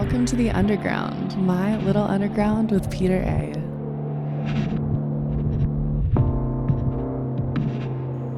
Welcome to the Underground, my little underground with Peter A.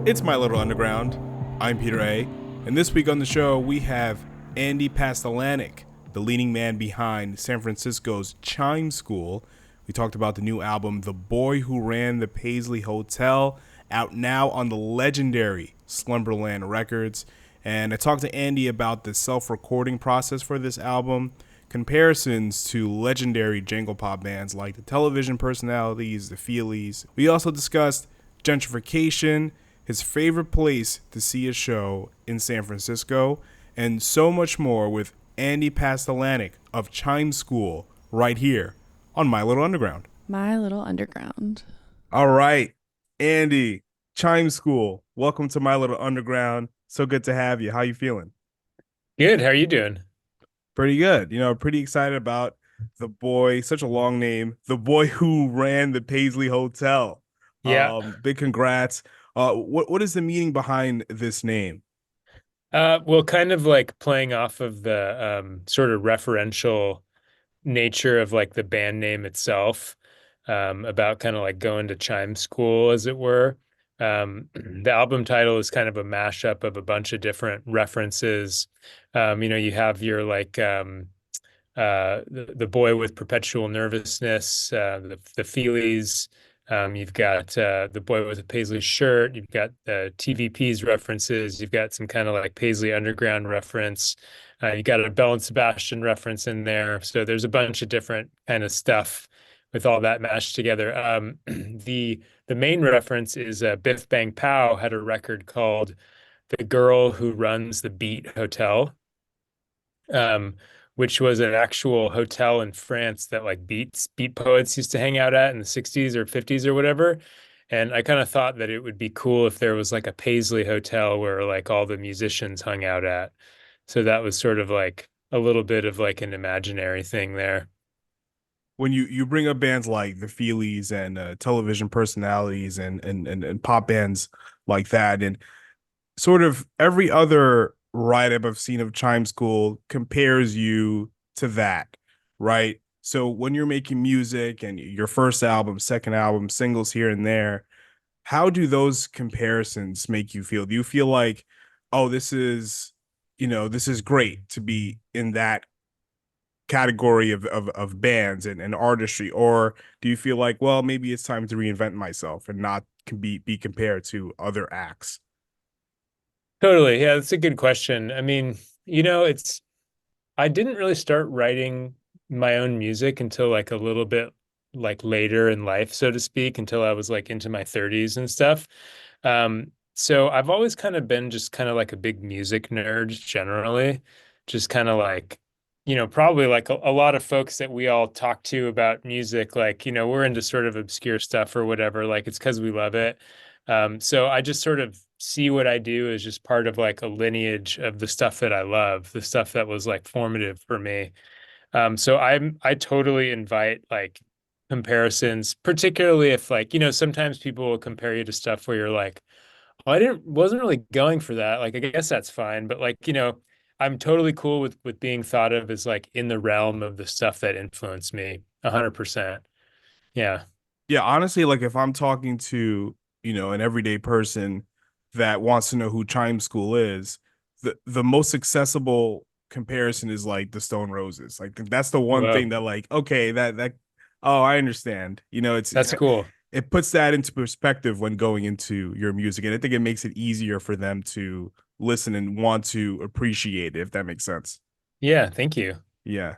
It's My Little Underground. I'm Peter A. And this week on the show, we have Andy Pastlananiec, the leading man behind San Francisco's Chime School. We talked about the new album, The Boy Who Ran the Paisley Hotel, out now on the legendary Slumberland Records. And I talked to Andy about the self-recording process for this album, comparisons to legendary jangle pop bands like the Television Personalities, the Feelies. We also discussed gentrification, his favorite place to see a show in San Francisco, and so much more with Andy Pastlananiec of Chime School right here on My Little Underground. My Little Underground. All right, Andy, Chime School, welcome to My Little Underground. So good to have you. How you feeling? Good. How are you doing? Pretty good. Pretty excited about the boy, such a long name, the boy who ran the Paisley Hotel. Yeah. Big congrats. What is the meaning behind this name? Well, kind of like playing off of the sort of referential nature of like the band name itself, about kind of like going to chime school, as it were. The album title is kind of a mashup of a bunch of different references. You have your like the boy with perpetual nervousness, the Feelies. You've got the boy with a Paisley shirt. You've got the TVP's references. You've got some kind of like Paisley Underground reference. You got a Bell and Sebastian reference in there. So there's a bunch of different kind of stuff with all that mashed together. The main reference is Biff Bang Pow had a record called "The Girl Who Runs the Beat Hotel." Which was an actual hotel in France that like beat poets used to hang out at in the 60s or 50s or whatever. And I kind of thought that it would be cool if there was like a Paisley hotel where like all the musicians hung out at. So that was sort of like a little bit of like an imaginary thing there. When you bring up bands like the Feelies and Television Personalities and pop bands like that, and sort of every other write-up I've seen of Chime School compares you to that, right? So when you're making music and your first album, second album, singles here and there, how do those comparisons make you feel? Do you feel like, oh, this is great to be in that category of bands and artistry, or do you feel like, well, maybe it's time to reinvent myself and not be compared to other acts? Totally. Yeah, that's a good question. I mean, I didn't really start writing my own music until like a little bit like later in life, so to speak, until I was like into my 30s and stuff. So I've always kind of been just kind of like a big music nerd generally, just kind of like, probably like a lot of folks that we all talk to about music, like, we're into sort of obscure stuff or whatever, like it's because we love it. So I just sort of see what I do as just part of like a lineage of the stuff that I love, the stuff that was like formative for me. So I totally invite like comparisons, particularly if like, sometimes people will compare you to stuff where you're like, oh, wasn't really going for that. Like, I guess that's fine. But like, I'm totally cool with being thought of as like in the realm of the stuff that influenced me 100%. Yeah. Yeah, honestly, like if I'm talking to, an everyday person that wants to know who Chime School is, the most accessible comparison is like the Stone Roses. Like that's the one thing Whoa. that like, okay, that oh, I understand. That's cool. It puts that into perspective when going into your music. And I think it makes it easier for them to listen and want to appreciate it, if that makes sense. Yeah. Thank you. Yeah.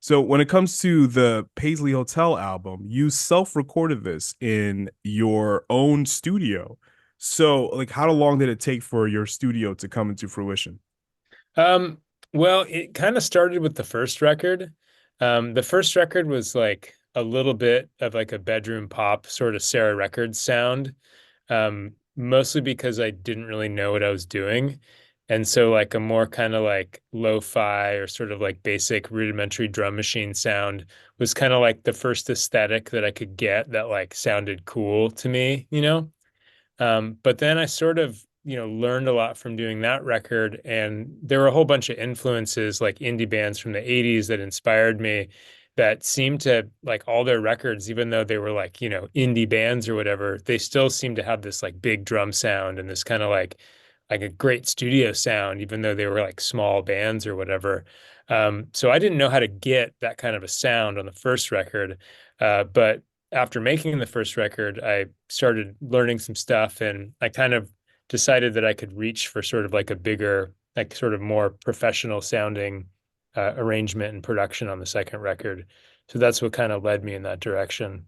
So when it comes to the Paisley Hotel album, you self-recorded this in your own studio. So like how long did it take for your studio to come into fruition? Um, well, it kind of started with the first record. The first record was like a little bit of like a bedroom pop sort of Sarah Records sound, mostly because I didn't really know what I was doing. And so like a more kind of like lo-fi or sort of like basic rudimentary drum machine sound was kind of like the first aesthetic that I could get that like sounded cool to me. But then I sort of learned a lot from doing that record. And there were a whole bunch of influences like indie bands from the 80s that inspired me that seemed to like all their records, even though they were like, indie bands or whatever, they still seemed to have this like big drum sound and this kind of like a great studio sound, even though they were like small bands or whatever. So I didn't know how to get that kind of a sound on the first record. But after making the first record, I started learning some stuff and I kind of decided that I could reach for sort of like a bigger, like sort of more professional sounding arrangement and production on the second record. So that's what kind of led me in that direction.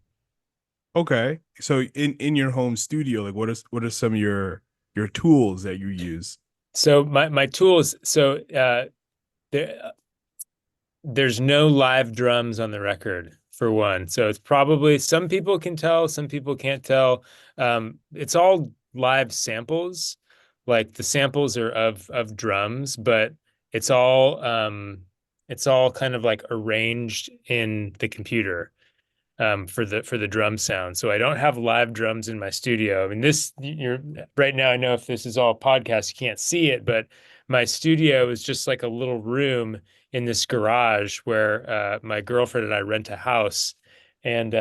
Okay. So in your home studio, like what are some of your tools that you use? So my tools, so there there's no live drums on the record for one. So it's probably some people can tell, some people can't tell. It's all live samples. Like the samples are of drums, but it's all it's all kind of like arranged in the computer for the drum sound. So I don't have live drums in my studio. I mean, this you're right now. I know if this is all podcast, you can't see it, but my studio is just like a little room in this garage where my girlfriend and I rent a house, and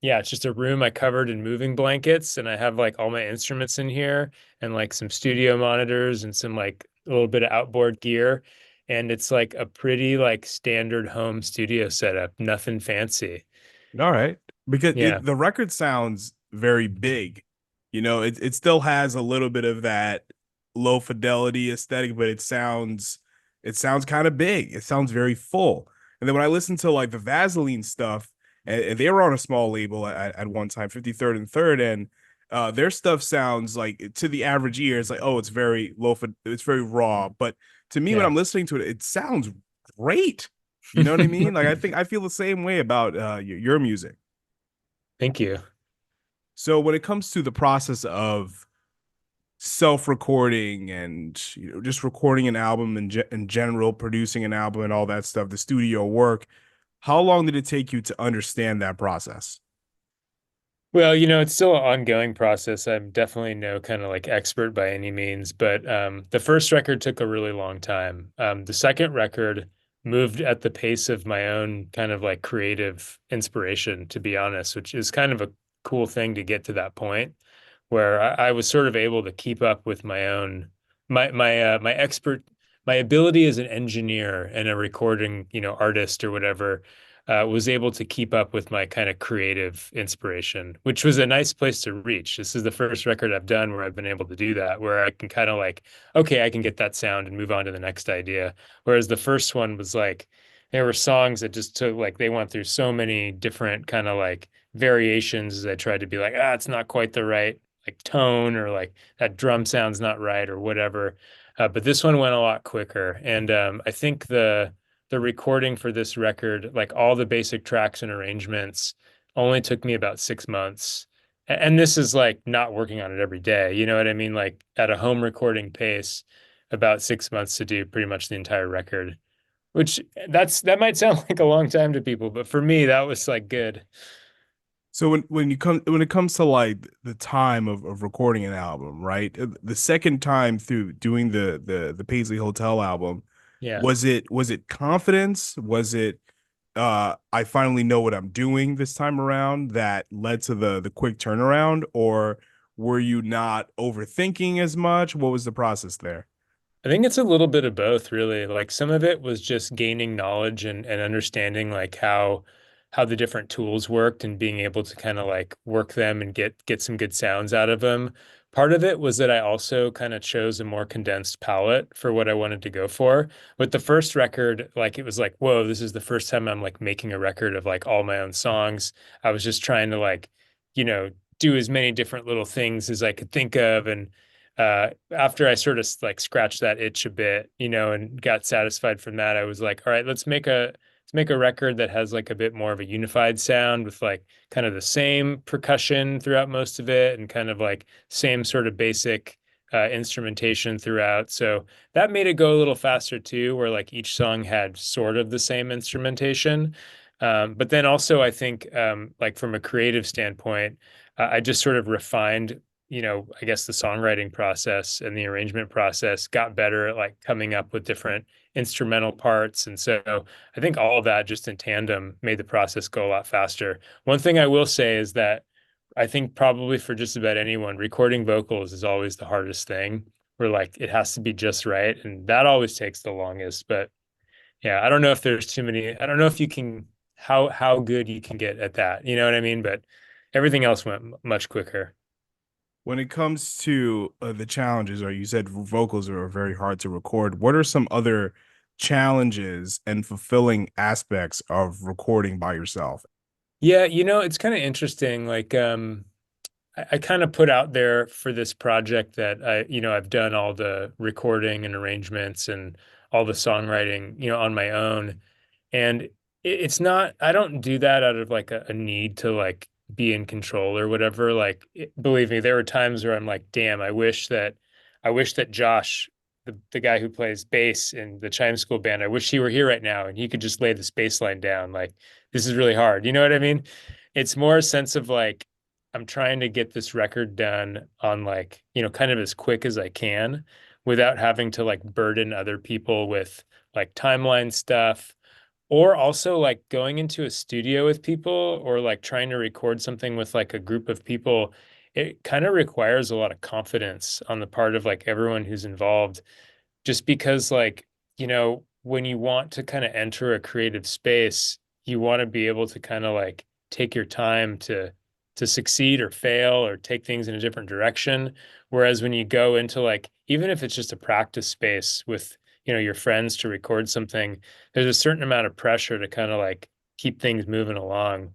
yeah, it's just a room I covered in moving blankets, and I have like all my instruments in here and like some studio monitors and some like a little bit of outboard gear. And it's like a pretty like standard home studio setup, nothing fancy. All right. Because Yeah. the record sounds very big. It still has a little bit of that low fidelity aesthetic, but it sounds kind of big. It sounds very full. And then when I listen to like the Vaseline stuff, and they were on a small label at one time, 53rd and Third, and their stuff sounds like to the average ear, it's like, oh, it's very it's very raw. But to me, when Yeah. I'm listening to it, it sounds great. You know what I mean? Like I feel the same way about your music. Thank you. So when it comes to the process of self-recording and just recording an album in general, producing an album and all that stuff, the studio work, how long did it take you to understand that process? Well, it's still an ongoing process. I'm definitely no kind of like expert by any means, but the first record took a really long time. The second record moved at the pace of my own kind of like creative inspiration, to be honest, which is kind of a cool thing to get to that point where I was sort of able to keep up with my own my expert my ability as an engineer and a recording, artist or whatever was able to keep up with my kind of creative inspiration, which was a nice place to reach. This is the first record I've done where I've been able to do that, where I can kind of like, okay, I can get that sound and move on to the next idea. Whereas the first one was like, there were songs that just took like they went through so many different kind of like variations as I tried to be like, it's not quite the right like tone or like that drum sound's not right or whatever. But this one went a lot quicker, and I think the recording for this record, like all the basic tracks and arrangements, only took me about 6 months. And this is like not working on it every day. You know what I mean? Like at a home recording pace, about 6 months to do pretty much the entire record, which that might sound like a long time to people, but for me, that was like good. So when it comes to like the time of recording an album, right? The second time through doing the Paisley Hotel album, Yeah. was it confidence? Was it I finally know what I'm doing this time around that led to the quick turnaround, or were you not overthinking as much? What was the process there? I think it's a little bit of both, really. Like some of it was just gaining knowledge and understanding like how the different tools worked and being able to kind of like work them and get some good sounds out of them. Part of it was that I also kind of chose a more condensed palette for what I wanted to go for. With the first record, like it was like, whoa, this is the first time I'm like making a record of like all my own songs. I was just trying to like, you know, do as many different little things as I could think of and after I sort of like scratched that itch a bit, and got satisfied from that, I was like, all right, let's make a record that has like a bit more of a unified sound with like kind of the same percussion throughout most of it and kind of like same sort of basic instrumentation throughout. So that made it go a little faster too, where like each song had sort of the same instrumentation. But then also, I think, like from a creative standpoint, I just sort of refined I guess the songwriting process and the arrangement process, got better at like coming up with different instrumental parts. And so I think all of that just in tandem made the process go a lot faster. One thing I will say is that I think probably for just about anyone, recording vocals is always the hardest thing, where like it has to be just right. And that always takes the longest. But yeah, I don't know if there's too many, I don't know if you can, how good you can get at that. You know what I mean? But everything else went much quicker. When it comes to the challenges, or you said vocals are very hard to record, what are some other challenges and fulfilling aspects of recording by yourself? Yeah, it's kind of interesting. Like, I kind of put out there for this project that I've done all the recording and arrangements and all the songwriting, on my own. And it's not, I don't do that out of like a need to like be in control or whatever. Like, believe me, there were times where I'm like, damn, I wish that Josh, the guy who plays bass in the Chime School band, I wish he were here right now and he could just lay this bass line down. Like, this is really hard. You know what I mean? It's more a sense of like, I'm trying to get this record done on like, kind of as quick as I can without having to like burden other people with like timeline stuff, or also like going into a studio with people or like trying to record something with like a group of people. It kind of requires a lot of confidence on the part of like everyone who's involved, just because like, when you want to kind of enter a creative space, you want to be able to kind of like take your time to succeed or fail or take things in a different direction. Whereas when you go into like, even if it's just a practice space with, your friends to record something, there's a certain amount of pressure to kind of like keep things moving along.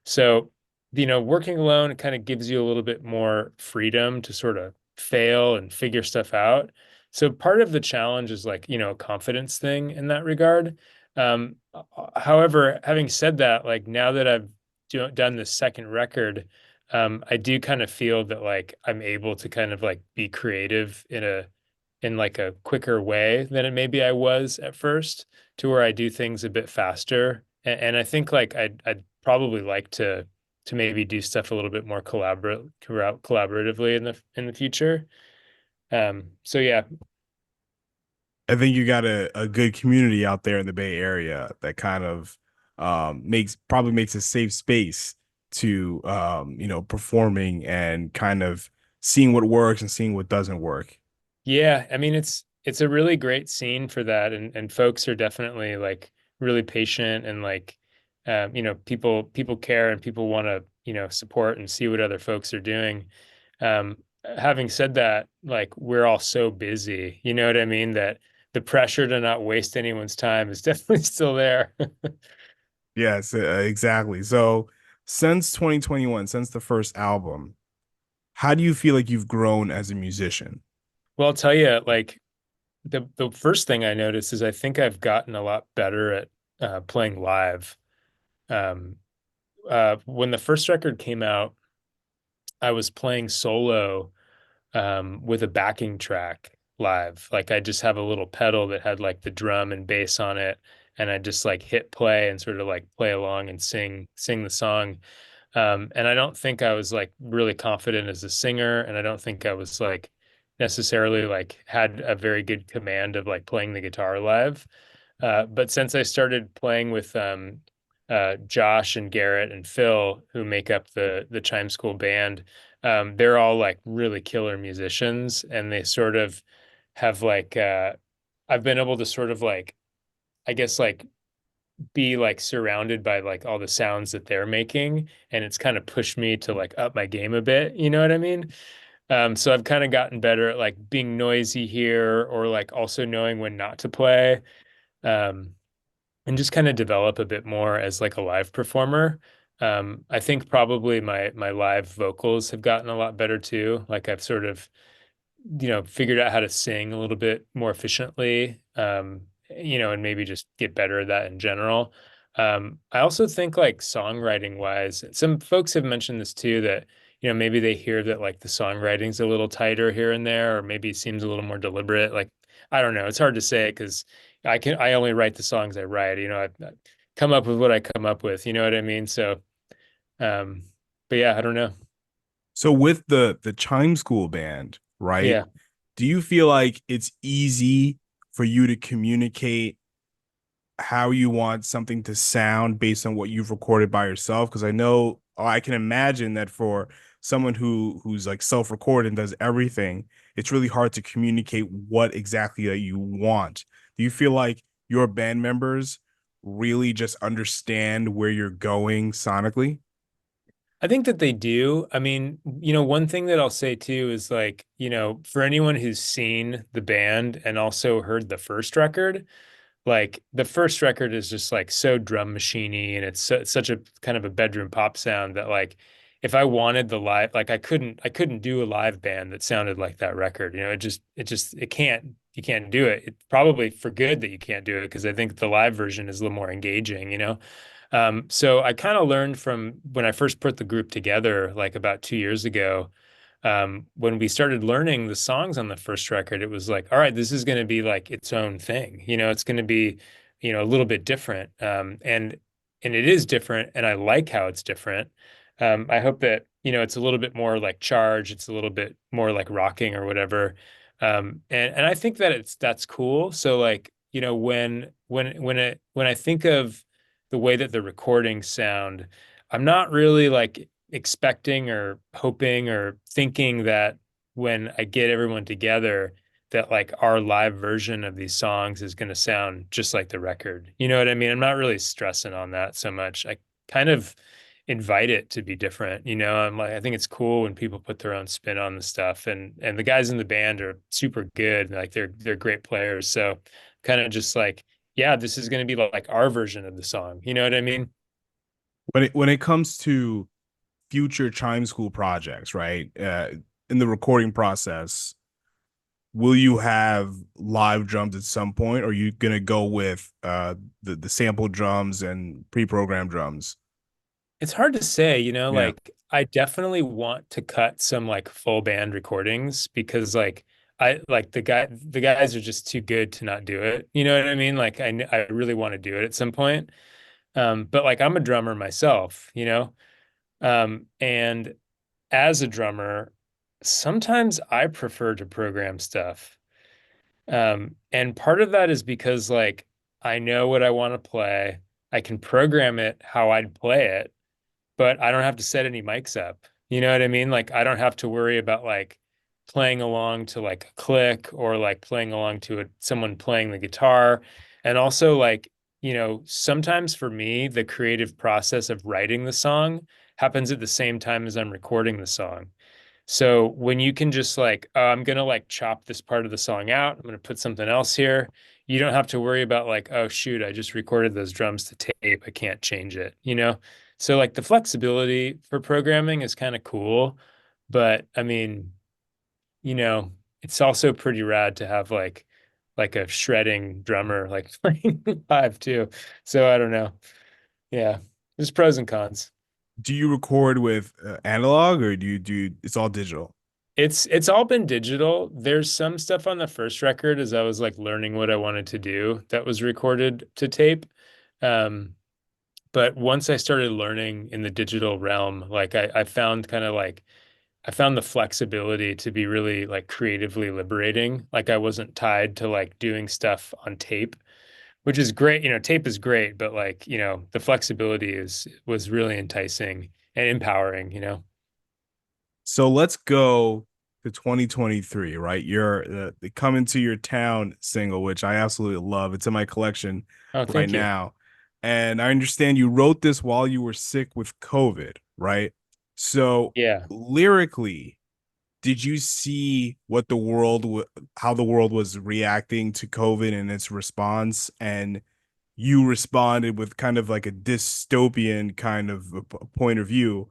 So, working alone, it kind of gives you a little bit more freedom to sort of fail and figure stuff out. So part of the challenge is like, a confidence thing in that regard. However, having said that, like now that I've done this second record, I do kind of feel that like I'm able to kind of like be creative in like a quicker way than it maybe I was at first, to where I do things a bit faster. And I think like I'd probably like to maybe do stuff a little bit more collaboratively in the future. So yeah. I think you got a good community out there in the Bay Area that kind of makes a safe space to performing and kind of seeing what works and seeing what doesn't work. Yeah, I mean it's a really great scene for that, and folks are definitely like really patient, and like people care and people want to, support and see what other folks are doing. Um, Having said that, like we're all so busy, you know what I mean, that the pressure to not waste anyone's time is definitely still there. Yes, exactly. So since 2021, since the first album, how do you feel like you've grown as a musician? Well, I'll tell you, like the first thing I noticed is I think I've gotten a lot better at playing live. Um, when the first record came out, I was playing solo with a backing track live. Like I just have a little pedal that had like the drum and bass on it, and I just like hit play and sort of like play along and sing the song. And I don't think I was like really confident as a singer, and I don't think I was like necessarily like had a very good command of like playing the guitar live. But since I started playing with Josh and Garrett and Phil, who make up the Chime School band, they're all like really killer musicians, and they sort of have like I've been able to sort of like, I guess like be like surrounded by like all the sounds that they're making, and it's kind of pushed me to like up my game a bit, you know what I mean? So I've kind of gotten better at like being noisy here, or like also knowing when not to play. Um, and just kind of develop a bit more as like a live performer. I think probably my live vocals have gotten a lot better too. Like I've sort of, figured out how to sing a little bit more efficiently, and maybe just get better at that in general. I also think like songwriting wise, some folks have mentioned this too, that, maybe they hear that like the songwriting's a little tighter here and there, or maybe it seems a little more deliberate. Like, I don't know. It's hard to say because I only write the songs I write, I come up with what I come up with, you know what I mean? So, um, but yeah, I don't know. So with the Chime School band, right? Yeah. Do you feel like it's easy for you to communicate how you want something to sound based on what you've recorded by yourself? Because I know, or I can imagine that for someone who's like self-record and does everything, it's really hard to communicate what exactly that you want. Do you feel like your band members really just understand where you're going sonically? I think that they do. I mean, one thing that I'll say too is like, for anyone who's seen the band and also heard the first record, like the first record is just like so drum machiney and it's such a kind of a bedroom pop sound that like if I wanted the live, like I couldn't do a live band that sounded like that record. It can't, you can't do it. It's probably for good that you can't do it because I think the live version is a little more engaging. So I kind of learned from when I first put the group together, like about 2 years ago, when we started learning the songs on the first record, it was like, all right, this is going to be like its own thing. It's going to be, a little bit different. And it is different, and I like how it's different. I hope that, it's a little bit more like charge, it's a little bit more like rocking or whatever. And I think that that's cool. So like, when I think of the way that the recordings sound, I'm not really like expecting or hoping or thinking that when I get everyone together, that like our live version of these songs is going to sound just like the record. You know what I mean? I'm not really stressing on that so much. I kind of invite it to be different. I'm like, I think it's cool when people put their own spin on the stuff, and the guys in the band are super good. Like they're great players. So kind of just like, yeah, this is going to be like our version of the song. You know what I mean? When it comes to future Chime School projects, right? In the recording process, will you have live drums at some point, or are you gonna go with the sample drums and pre-programmed drums? It's hard to say, Yeah. like I definitely want to cut some like full band recordings because like I like the guys are just too good to not do it. You know what I mean? Like I really want to do it at some point. But like I'm a drummer myself. And as a drummer, sometimes I prefer to program stuff. And part of that is because like I know what I want to play. I can program it how I'd play it, but I don't have to set any mics up. You know what I mean? Like I don't have to worry about like playing along to like a click or like playing along to someone playing the guitar. And also like, sometimes for me, the creative process of writing the song happens at the same time as I'm recording the song. So when you can just like, oh, I'm gonna like chop this part of the song out, I'm gonna put something else here. You don't have to worry about like, oh shoot, I just recorded those drums to tape. I can't change it? So like the flexibility for programming is kind of cool, but I mean, you know, it's also pretty rad to have like a shredding drummer like playing live too. So I don't know. Yeah, there's pros and cons. Do you record with analog, or it's all digital? It's all been digital. There's some stuff on the first record as I was like learning what I wanted to do that was recorded to tape. Um, but once I started learning in the digital realm, like I found kind of like I found the flexibility to be really like creatively liberating. Like I wasn't tied to like doing stuff on tape, which is great. Tape is great, but like, the flexibility is was really enticing and empowering. So let's go to 2023, right? You're the Coming to Your Town single, which I absolutely love. It's in my collection Oh, right thank you. now. And I understand you wrote this while you were sick with COVID, right? So Yeah. lyrically, did you see what how the world was reacting to COVID and its response? And you responded with kind of like a dystopian kind of a point of view.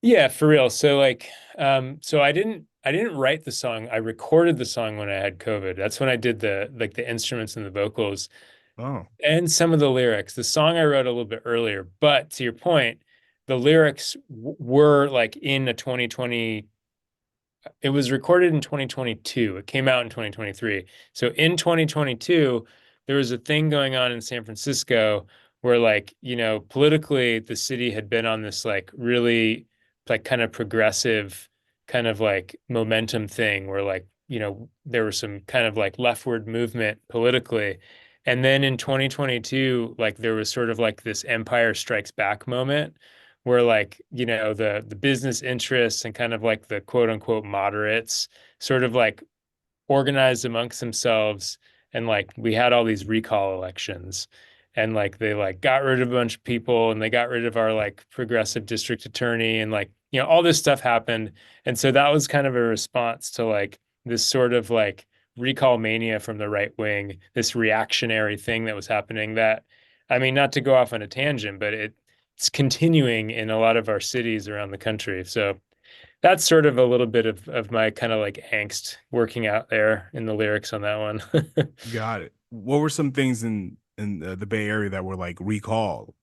Yeah, for real. So like, so I didn't write the song. I recorded the song when I had COVID. That's when I did the instruments and the vocals Oh. and some of the lyrics. The song I wrote a little bit earlier, but to your point, the lyrics were like in a 2020. It was recorded in 2022. It came out in 2023. So in 2022, there was a thing going on in San Francisco where like, politically the city had been on this like really like kind of progressive kind of like momentum thing where like, there was some kind of like leftward movement politically. And then in 2022, like there was sort of like this Empire Strikes Back moment where like, the business interests and kind of like the quote unquote moderates sort of like organized amongst themselves, and like we had all these recall elections, and like they like got rid of a bunch of people, and they got rid of our like progressive district attorney, and like all this stuff happened. And so that was kind of a response to like this sort of like recall mania from the right wing, this reactionary thing that was happening. That, I mean, not to go off on a tangent, but it's continuing in a lot of our cities around the country. So that's sort of a little bit of my kind of like angst working out there in the lyrics on that one. Got it. What were some things in the Bay Area that were like recalled?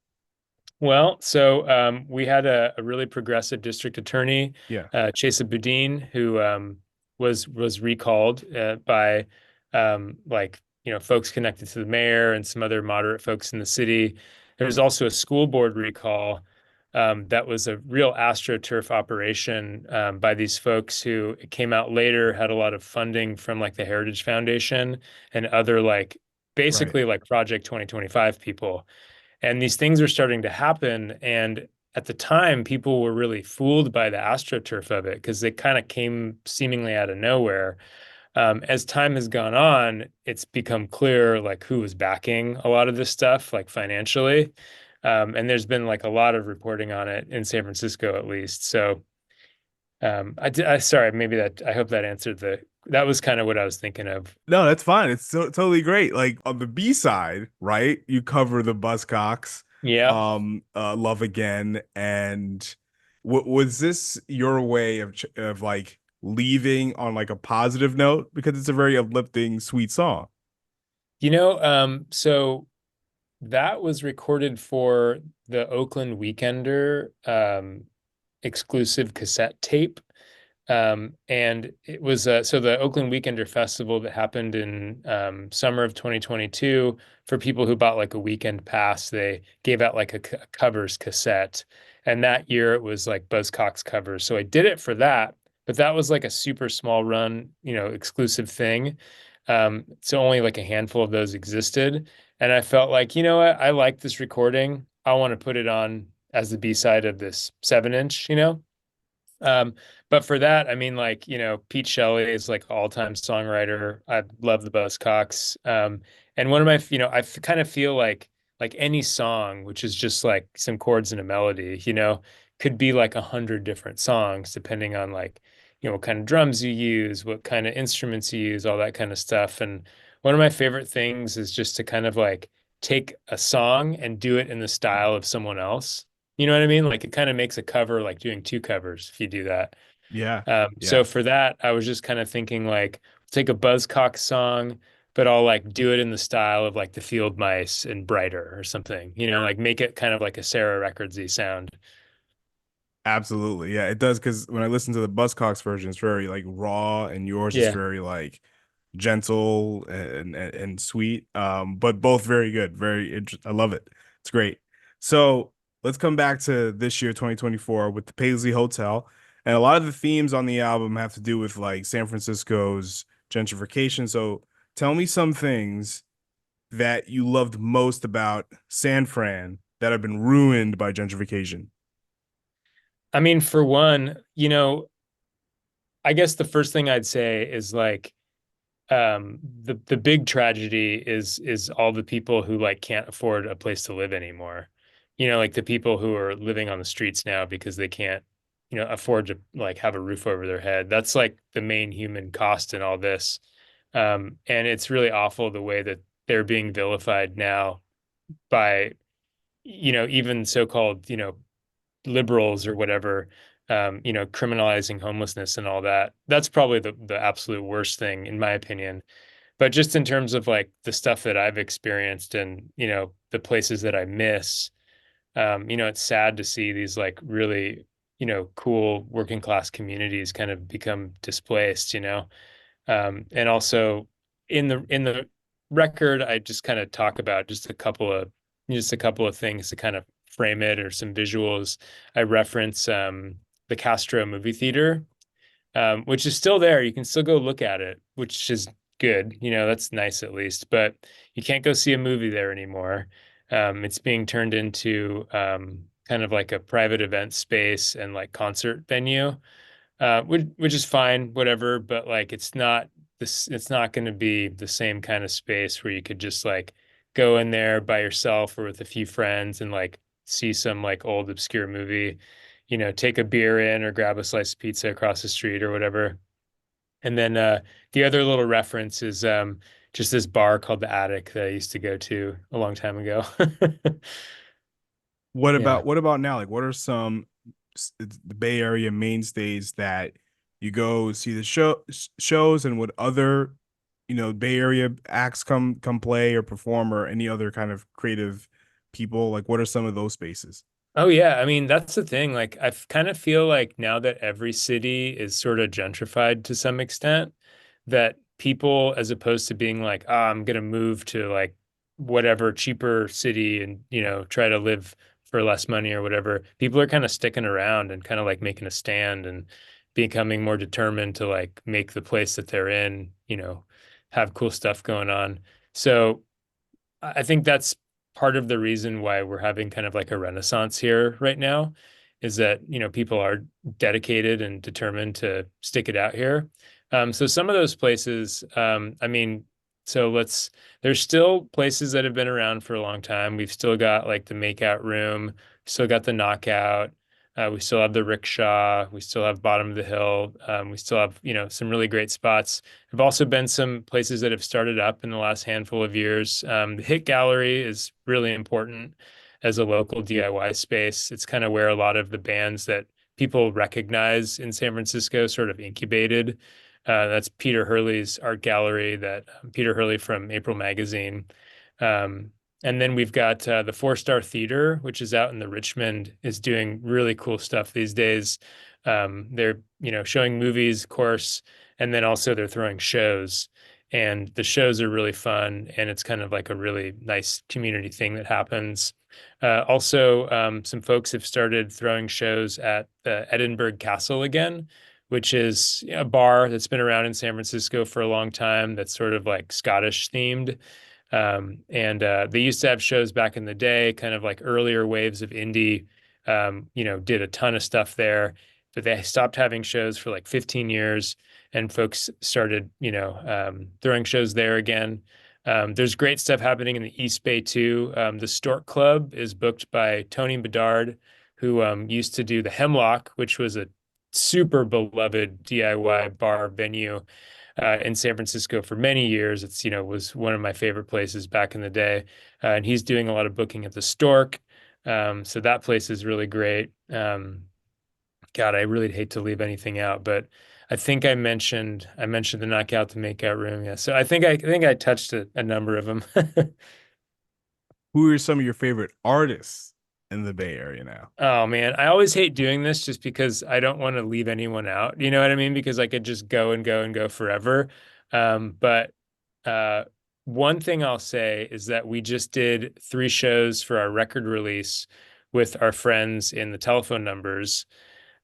Well, so we had a really progressive district attorney, Yeah. Chesa Boudin, who was recalled by like folks connected to the mayor and some other moderate folks in the city. There was also a school board recall that was a real astroturf operation by these folks who, it came out later, had a lot of funding from like the Heritage Foundation and other like Right. basically like Project 2025 people. And these things are starting to happen. And at the time, people were really fooled by the astroturf of it because they kind of came seemingly out of nowhere. As time has gone on, it's become clear like who was backing a lot of this stuff, like financially. And there's been like a lot of reporting on it in San Francisco, at least. So sorry, maybe I hope that answered that was kind of what I was thinking of. No, that's fine. It's totally great. Like on the B side, right? You cover the Buzzcocks, Yeah. Love Again, and what was this your way of like leaving on like a positive note because it's a very uplifting, sweet song. So that was recorded for the Oakland Weekender exclusive cassette tape. And it was so the Oakland Weekender Festival that happened in summer of 2022. For people who bought like a weekend pass, they gave out like a covers cassette. And that year it was like Buzzcocks covers. So I did it for that, but that was like a super small run, exclusive thing. So only like a handful of those existed. And I felt like, you know what, I like this recording. I want to put it on as the B-side of this 7 inch, Um, but for that, I mean, like, Pete Shelley is like all-time songwriter. I love the Buzzcocks. And one of my, kind of feel like any song, which is just like some chords and a melody, could be like 100 different songs, depending on like, what kind of drums you use, what kind of instruments you use, all that kind of stuff. And one of my favorite things is just to kind of like take a song and do it in the style of someone else. You know what I mean? Like it kind of makes a cover like doing two covers if you do that. Yeah. So Yeah. for that, I was just kind of thinking like take a Buzzcock song, but I'll like do it in the style of like the Field Mice and Brighter or something. Like make it kind of like a Sarah Recordsy sound. Absolutely. Yeah, it does because when I listen to the Buzzcocks version, it's very like raw, and yours is Yeah. very like gentle and sweet. But both very good. I love it. It's great. So let's come back to this year, 2024, with the Paisley Hotel. And a lot of the themes on the album have to do with like San Francisco's gentrification. So tell me some things that you loved most about San Fran that have been ruined by gentrification. I mean, for one, I guess the first thing I'd say is like the big tragedy is all the people who like can't afford a place to live anymore. Like the people who are living on the streets now because they can't, afford to like have a roof over their head. That's like the main human cost in all this. And it's really awful the way that they're being vilified now by, even so-called, liberals or whatever, criminalizing homelessness and all that. That's probably the absolute worst thing, in my opinion. But just in terms of like the stuff that I've experienced and, the places that I miss, it's sad to see these like really, cool working class communities kind of become displaced. And also in the record, I just kind of talk about just a couple of things to kind of frame it, or some visuals. I reference the Castro movie theater, which is still there. You can still go look at it, which is good. That's nice at least, but you can't go see a movie there anymore. It's being turned into kind of like a private event space and like concert venue, which is fine, whatever. But like, it's not going to be the same kind of space where you could just like go in there by yourself or with a few friends and like see some like old obscure movie, take a beer in or grab a slice of pizza across the street or whatever. And then the other little reference is just this bar called the Attic that I used to go to a long time ago. Yeah. What about now? Like, what are some the Bay Area mainstays that you go see the shows, and would other, Bay Area acts come play or perform, or any other kind of creative people? Like, what are some of those spaces? Oh yeah, I mean that's the thing. Like kind of feel like now that every city is sort of gentrified to some extent, that people, as opposed to being like, I'm gonna move to like whatever cheaper city and try to live for less money or whatever, people are kind of sticking around and kind of like making a stand and becoming more determined to like make the place that they're in, have cool stuff going on. So I think that's part of the reason why we're having kind of like a renaissance here right now is that, people are dedicated and determined to stick it out here. So some of those places, I mean, there's still places that have been around for a long time. We've still got like the Makeout Room, still got the Knockout. We still have the Rickshaw. We still have Bottom of the Hill. We still have, some really great spots. There've also been some places that have started up in the last handful of years. The Hit Gallery is really important as a local DIY space. It's kind of where a lot of the bands that people recognize in San Francisco sort of incubated. That's Peter Hurley's art gallery, that Peter Hurley from April Magazine. Um, and then we've got the Four Star Theater, which is out in the Richmond, is doing really cool stuff these days. They're, showing movies, of course, and then also they're throwing shows. And the shows are really fun, and it's kind of like a really nice community thing that happens. Also, some folks have started throwing shows at the Edinburgh Castle again, which is a bar that's been around in San Francisco for a long time that's sort of like Scottish themed. And they used to have shows back in the day, kind of like earlier waves of indie, did a ton of stuff there, but they stopped having shows for like 15 years and folks started, throwing shows there again. There's great stuff happening in the East Bay too. The Stork Club is booked by Tony Bedard, who used to do the Hemlock, which was a super beloved DIY bar venue in San Francisco for many years. It's, was one of my favorite places back in the day. And he's doing a lot of booking at the Stork. So that place is really great. God, I really hate to leave anything out, but I mentioned the Knockout, the Makeout Room. Yeah. So I think I touched a number of them. Who are some of your favorite artists in the Bay Area now? Oh man, I always hate doing this just because I don't want to leave anyone out. You know what I mean? Because I could just go and go and go forever. But uh, one thing I'll say is that we just did 3 shows for our record release with our friends in the Telephone Numbers,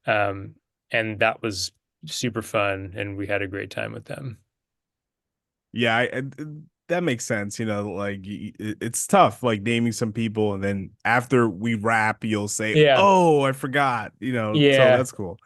um, and that was super fun, and we had a great time with them. Yeah, that makes sense. Like, it's tough, like naming some people, and then after we wrap, you'll say, Yeah, "Oh, I forgot." So yeah. that's cool.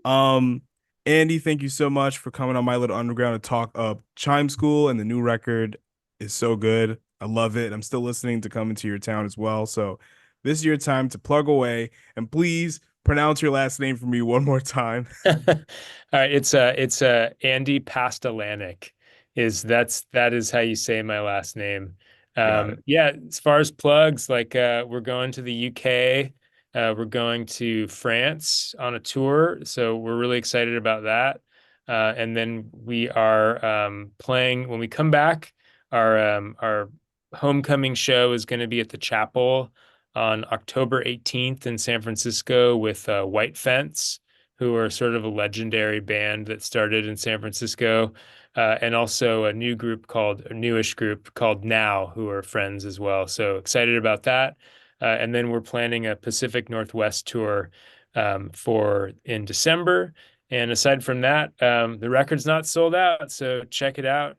Um, Andy, thank you so much for coming on My Little Underground to talk up Chime School, and the new record is so good. I love it. I'm still listening to Come Into Your Town as well. So this is your time to plug away, and please pronounce your last name for me one more time. All right, it's Andy Pastlananiec. That is how you say my last name. Got it. Yeah, as far as plugs, like we're going to the UK, we're going to France on a tour, so we're really excited about that. And then we are playing when we come back. Our homecoming show is going to be at the Chapel on October 18th in San Francisco with White Fence, who are sort of a legendary band that started in San Francisco, and also a newish group called Now, who are friends as well. So excited about that. And then we're planning a Pacific Northwest tour for in December. And aside from that, the record's not sold out, so check it out.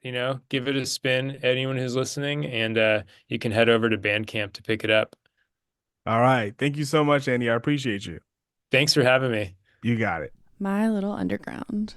Give it a spin. Anyone who's listening, and you can head over to Bandcamp to pick it up. All right. Thank you so much, Andy. I appreciate you. Thanks for having me. You got it. My Little Underground.